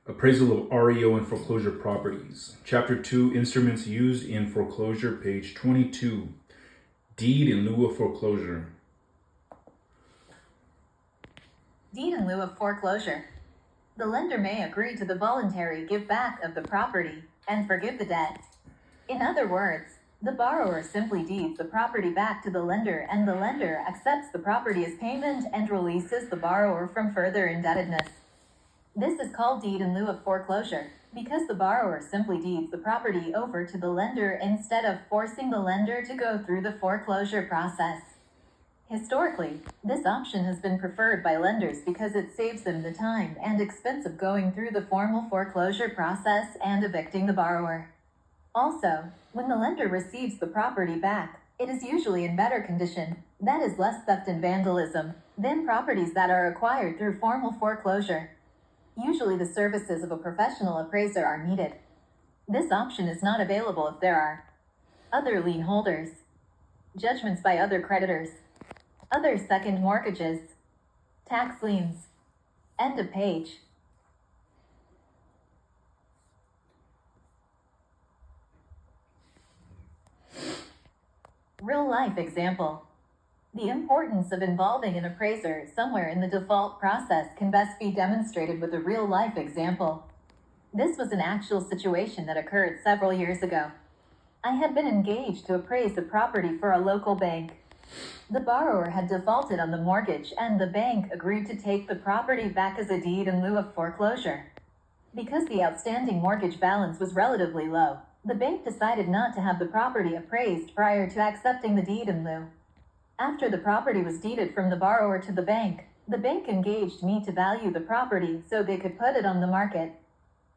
Appraisal of REO and foreclosure properties. Chapter 2, Instruments used in foreclosure, page 22. Deed in lieu of foreclosure. Deed in lieu of foreclosure. The lender may agree to the voluntary give back of the property and forgive the debt. In other words, the borrower simply deeds the property back to the lender, and the lender accepts the property as payment and releases the borrower from further indebtedness. This is called deed in lieu of foreclosure, because the borrower simply deeds the property over to the lender instead of forcing the lender to go through the foreclosure process. Historically, this option has been preferred by lenders because it saves them the time and expense of going through the formal foreclosure process and evicting the borrower. Also, when the lender receives the property back, it is usually in better condition, that is less theft and vandalism, than properties that are acquired through formal foreclosure. Usually the services of a professional appraiser are needed. This option is not available if there are other lien holders, judgments by other creditors, other second mortgages, tax liens. End of page. Real-life example. The importance of involving an appraiser somewhere in the default process can best be demonstrated with a real-life example. This was an actual situation that occurred several years ago. I had been engaged to appraise the property for a local bank. The borrower had defaulted on the mortgage, and the bank agreed to take the property back as a deed in lieu of foreclosure. Because the outstanding mortgage balance was relatively low, the bank decided not to have the property appraised prior to accepting the deed in lieu. After the property was deeded from the borrower to the bank engaged me to value the property so they could put it on the market.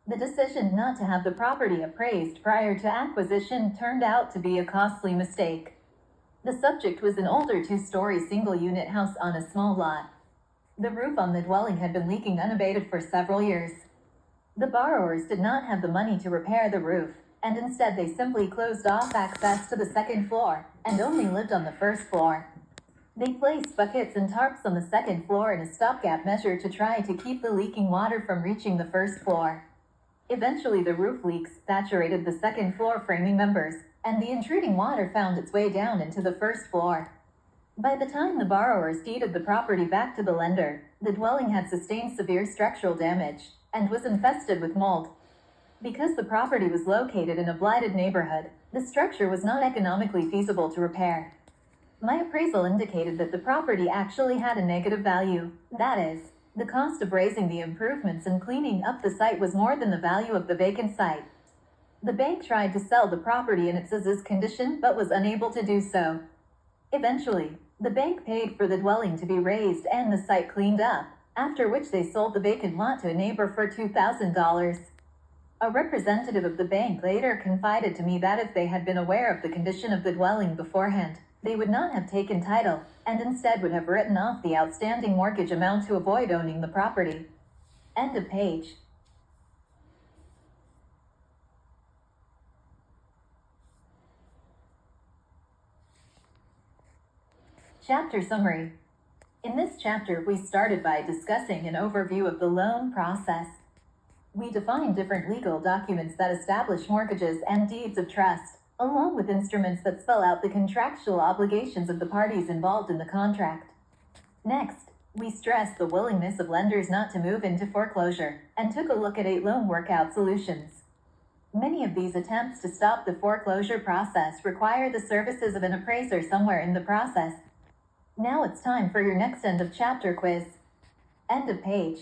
The decision not to have the property appraised prior to acquisition turned out to be a costly mistake. The subject was an older two-story single-unit house on a small lot. The roof on the dwelling had been leaking unabated for several years. The borrowers did not have the money to repair the roof, and instead they simply closed off access to the second floor and only lived on the first floor. They placed buckets and tarps on the second floor in a stopgap measure to try to keep the leaking water from reaching the first floor. Eventually the roof leaks saturated the second floor framing members, and the intruding water found its way down into the first floor. By the time the borrowers deeded the property back to the lender, the dwelling had sustained severe structural damage and was infested with mold. Because the property was located in a blighted neighborhood, the structure was not economically feasible to repair. My appraisal indicated that the property actually had a negative value. That is, the cost of raising the improvements and cleaning up the site was more than the value of the vacant site. The bank tried to sell the property in its as-is condition but was unable to do so. Eventually, the bank paid for the dwelling to be raised and the site cleaned up, after which they sold the vacant lot to a neighbor for $2,000. A representative of the bank later confided to me that if they had been aware of the condition of the dwelling beforehand, they would not have taken title, and instead would have written off the outstanding mortgage amount to avoid owning the property. End of page. Chapter summary. In this chapter, we started by discussing an overview of the loan process. We defined different legal documents that establish mortgages and deeds of trust, along with instruments that spell out the contractual obligations of the parties involved in the contract. Next, we stressed the willingness of lenders not to move into foreclosure, and took a look at 8 loan workout solutions. Many of these attempts to stop the foreclosure process require the services of an appraiser somewhere in the process. Now it's time for your next end of chapter quiz. End of page.